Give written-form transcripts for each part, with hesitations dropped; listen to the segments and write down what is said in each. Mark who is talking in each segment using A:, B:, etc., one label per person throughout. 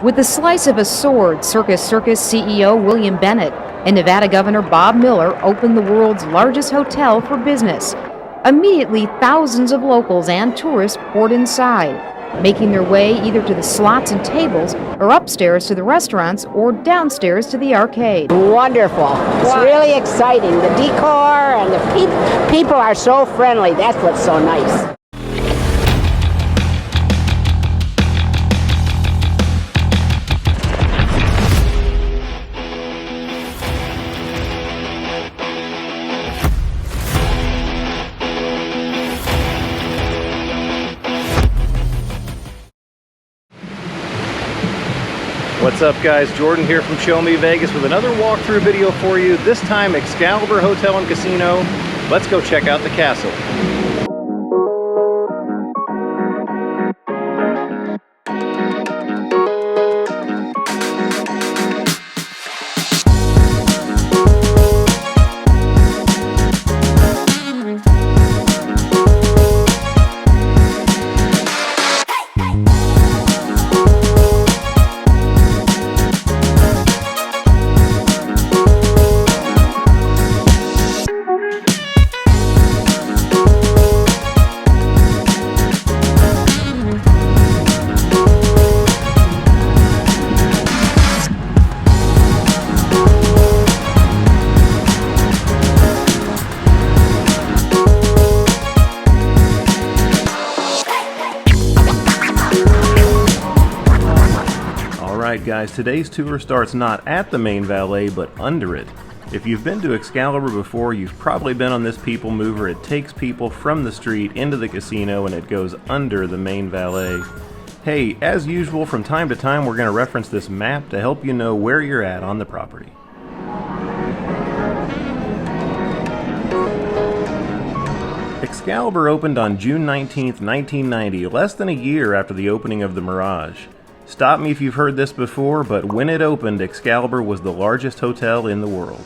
A: With the slice of a sword, Circus Circus CEO William Bennett and Nevada Governor Bob Miller opened the world's largest hotel for business. Immediately, thousands of locals and tourists poured inside, making their way either to the slots and tables or upstairs to the restaurants or downstairs to the arcade.
B: Wonderful. It's really exciting. The decor and the people are so friendly. That's what's so nice.
C: What's up, guys? Jordan here from Show Me Vegas with another walkthrough video for you, this time Excalibur Hotel and Casino. Let's go check out the castle. Alright guys, today's tour starts not at the main valet, but under it. If you've been to Excalibur before, you've probably been on this people mover. It takes people from the street into the casino and it goes under the main valet. Hey, as usual, from time to time we're going to reference this map to help you know where you're at on the property. Excalibur opened on June 19th, 1990, less than a year after the opening of the Mirage. Stop me if you've heard this before, but when it opened, Excalibur was the largest hotel in the world.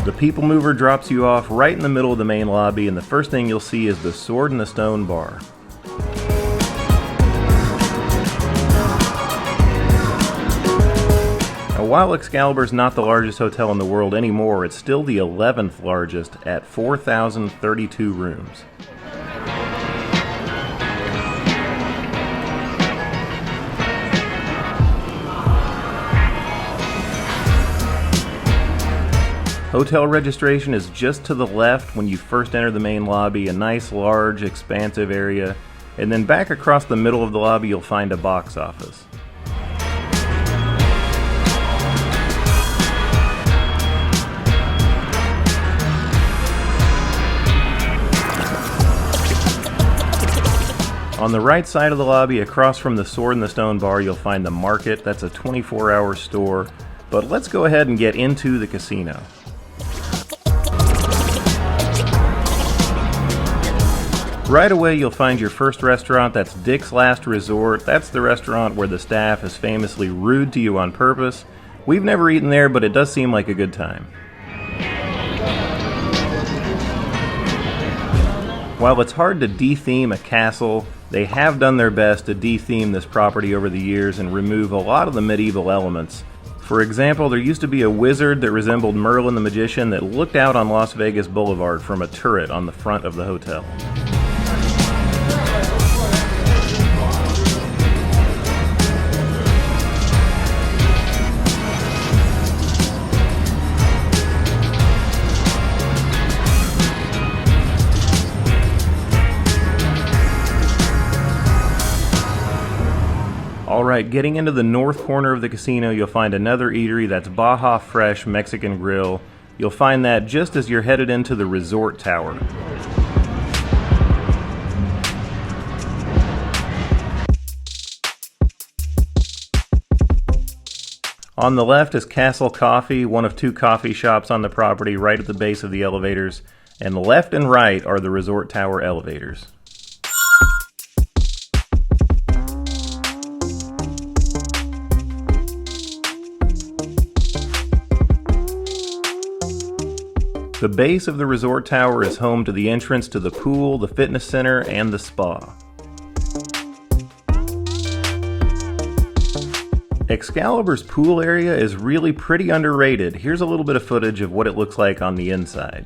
C: The people mover drops you off right in the middle of the main lobby, and the first thing you'll see is the Sword and the Stone bar. Now, while Excalibur's not the largest hotel in the world anymore, it's still the 11th largest at 4,032 rooms. Hotel registration is just to the left when you first enter the main lobby, a nice, large, expansive area, and then back across the middle of the lobby you'll find a box office. On the right side of the lobby, across from the Sword and the Stone bar, you'll find the Market. That's a 24-hour store. But let's go ahead and get into the casino. Right away you'll find your first restaurant. That's Dick's Last Resort. That's the restaurant where the staff is famously rude to you on purpose. We've never eaten there, but it does seem like a good time. While it's hard to de-theme a castle, they have done their best to de-theme this property over the years and remove a lot of the medieval elements. For example, there used to be a wizard that resembled Merlin the Magician that looked out on Las Vegas Boulevard from a turret on the front of the hotel. Alright, getting into the north corner of the casino, you'll find another eatery. That's Baja Fresh Mexican Grill. You'll find that just as you're headed into the resort tower. On the left is Castle Coffee, one of two coffee shops on the property right at the base of the elevators. And left and right are the resort tower elevators. The base of the resort tower is home to the entrance to the pool, the fitness center, and the spa. Excalibur's pool area is really pretty underrated. Here's a little bit of footage of what it looks like on the inside.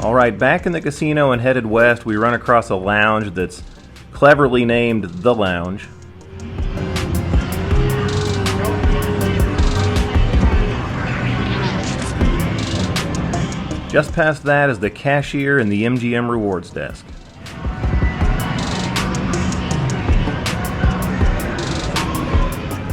C: Alright, back in the casino and headed west, we run across a lounge that's cleverly named The Lounge. Just past that is the cashier and the MGM rewards desk.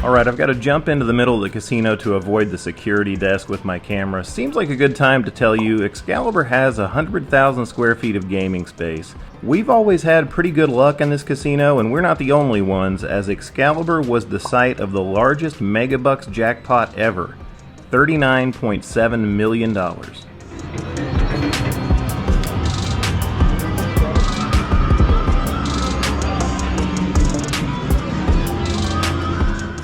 C: Alright, I've got to jump into the middle of the casino to avoid the security desk with my camera. Seems like a good time to tell you Excalibur has 100,000 square feet of gaming space. We've always had pretty good luck in this casino, and we're not the only ones, as Excalibur was the site of the largest Megabucks jackpot ever, $39.7 million.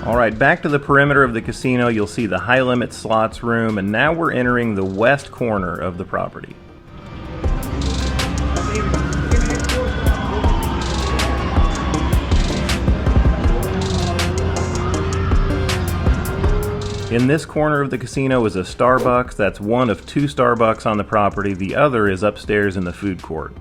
C: Alright, back to the perimeter of the casino, you'll see the high-limit slots room, and now we're entering the west corner of the property. In this corner of the casino is a Starbucks. That's one of two Starbucks on the property. The other is upstairs in the food court.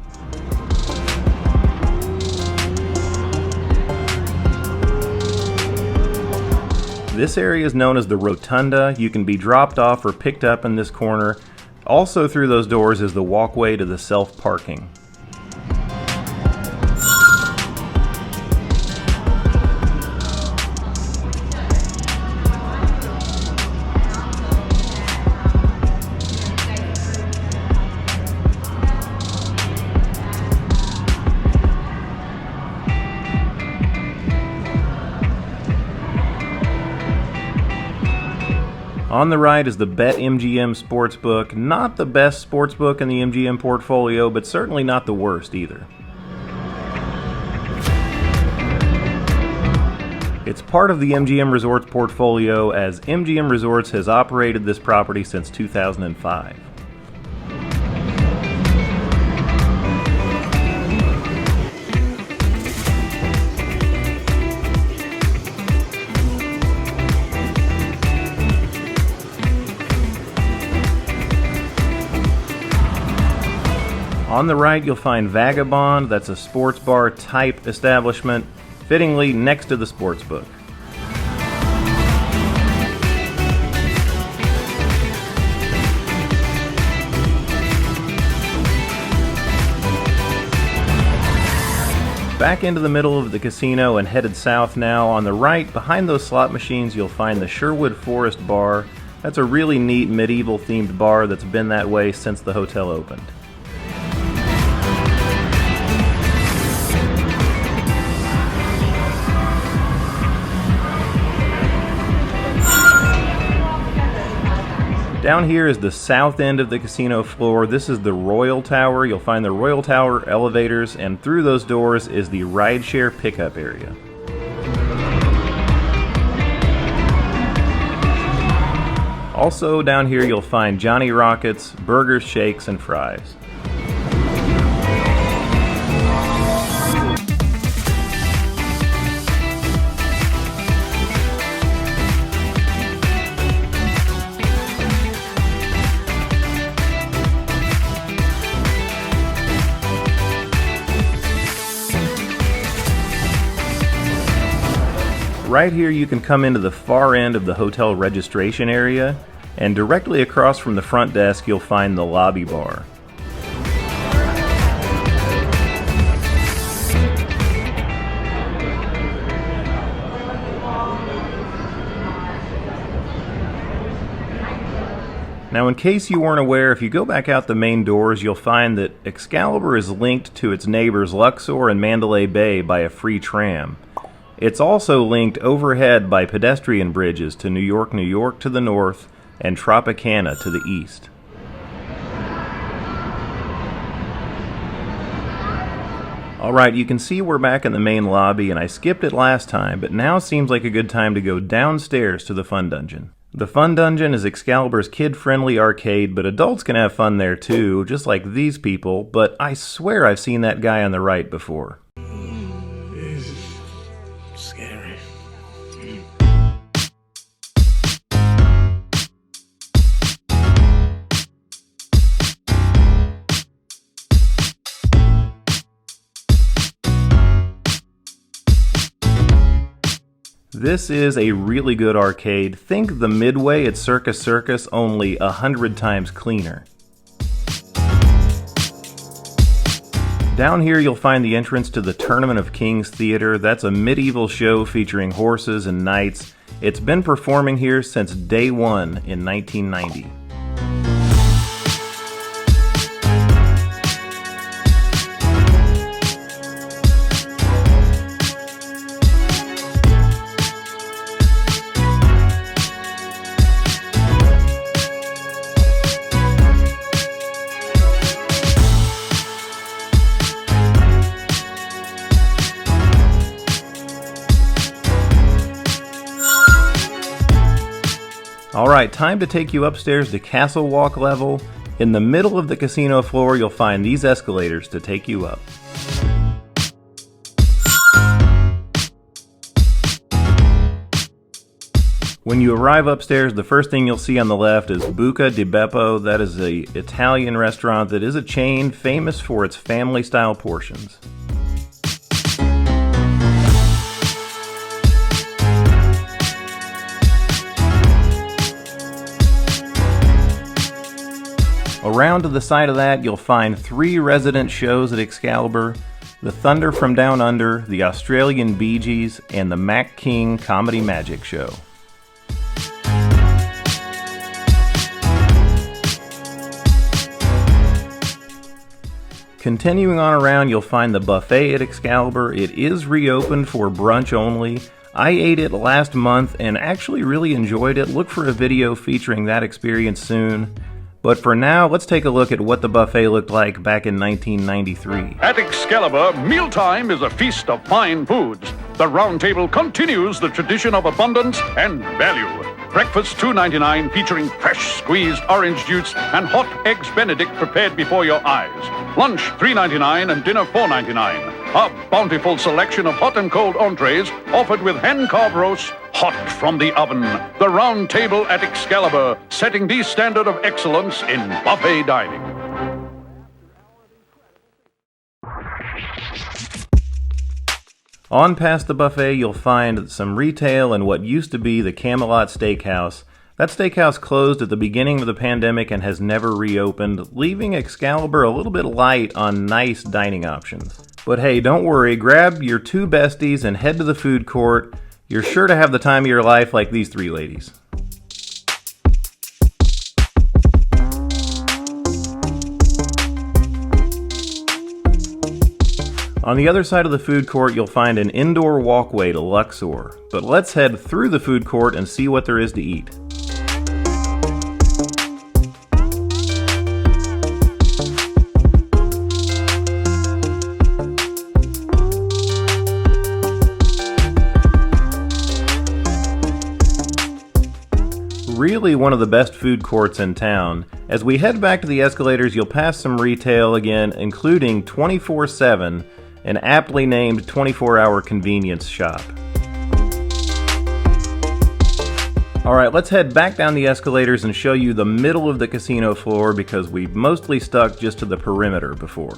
C: This area is known as the Rotunda. You can be dropped off or picked up in this corner. Also through those doors is the walkway to the self-parking. On the right is the BetMGM Sportsbook. Not the best sportsbook in the MGM portfolio, but certainly not the worst either. It's part of the MGM Resorts portfolio, as MGM Resorts has operated this property since 2005. On the right, you'll find Vagabond. That's a sports bar type establishment, fittingly next to the sports book. Back into the middle of the casino and headed south now. On the right, behind those slot machines, you'll find the Sherwood Forest Bar. That's a really neat medieval themed bar that's been that way since the hotel opened. Down here is the south end of the casino floor. This is the Royal Tower. You'll find the Royal Tower elevators, and through those doors is the rideshare pickup area. Also down here you'll find Johnny Rockets, burgers, shakes, and fries. Right here you can come into the far end of the hotel registration area, and directly across from the front desk you'll find the lobby bar. Now, in case you weren't aware, if you go back out the main doors, you'll find that Excalibur is linked to its neighbors Luxor and Mandalay Bay by a free tram. It's also linked overhead by pedestrian bridges to New York, New York to the north and Tropicana to the east. Alright, you can see we're back in the main lobby, and I skipped it last time, but now seems like a good time to go downstairs to the Fun Dungeon. The Fun Dungeon is Excalibur's kid-friendly arcade, but adults can have fun there too, just like these people, but I swear I've seen that guy on the right before.
D: This is scary.
C: This is a really good arcade. Think the Midway at Circus Circus, only 100 times cleaner. Down here you'll find the entrance to the Tournament of Kings Theater. That's a medieval show featuring horses and knights. It's been performing here since day one in 1990. Alright, time to take you upstairs to Castle Walk level. In the middle of the casino floor, you'll find these escalators to take you up. When you arrive upstairs, the first thing you'll see on the left is Buca di Beppo. That is an Italian restaurant that is a chain famous for its family-style portions. Around to the side of that, you'll find 3 resident shows at Excalibur: the Thunder from Down Under, the Australian Bee Gees, and the Mac King Comedy Magic Show. Continuing on around, you'll find the buffet at Excalibur. It is reopened for brunch only. I ate it last month and actually really enjoyed it. Look for a video featuring that experience soon. But for now, let's take a look at what the buffet looked like back in 1993.
E: At Excalibur, mealtime is a feast of fine foods. The Round Table continues the tradition of abundance and value. Breakfast $2.99 featuring fresh squeezed orange juice and hot eggs Benedict prepared before your eyes. Lunch $3.99 and dinner $4.99. A bountiful selection of hot and cold entrees offered with hand-carved roasts hot from the oven. The Round Table at Excalibur, setting the standard of excellence in buffet dining.
C: On past the buffet, you'll find some retail and what used to be the Camelot Steakhouse. That steakhouse closed at the beginning of the pandemic and has never reopened, leaving Excalibur a little bit light on nice dining options. But hey, don't worry, grab your 2 besties and head to the food court. You're sure to have the time of your life like these 3 ladies. On the other side of the food court, you'll find an indoor walkway to Luxor. But let's head through the food court and see what there is to eat. Really one of the best food courts in town. As we head back to the escalators, you'll pass some retail again, including 24/7, an aptly named 24-hour convenience shop. Alright, let's head back down the escalators and show you the middle of the casino floor because we mostly stuck just to the perimeter before.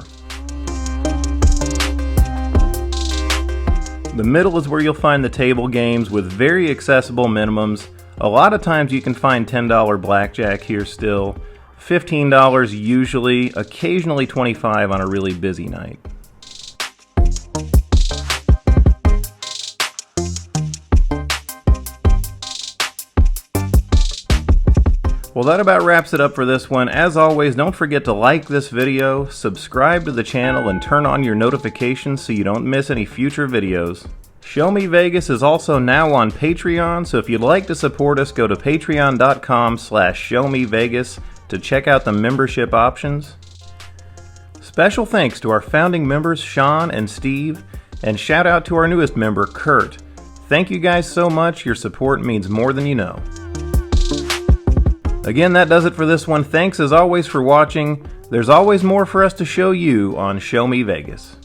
C: The middle is where you'll find the table games with very accessible minimums. A lot of times you can find $10 blackjack here still, $15 usually, occasionally $25 on a really busy night. Well, that about wraps it up for this one. As always, don't forget to like this video, subscribe to the channel, and turn on your notifications so you don't miss any future videos. Show Me Vegas is also now on Patreon, so if you'd like to support us, go to patreon.com/showmevegas to check out the membership options. Special thanks to our founding members, Sean and Steve, and shout out to our newest member, Kurt. Thank you guys so much. Your support means more than you know. Again, that does it for this one. Thanks as always for watching. There's always more for us to show you on Show Me Vegas.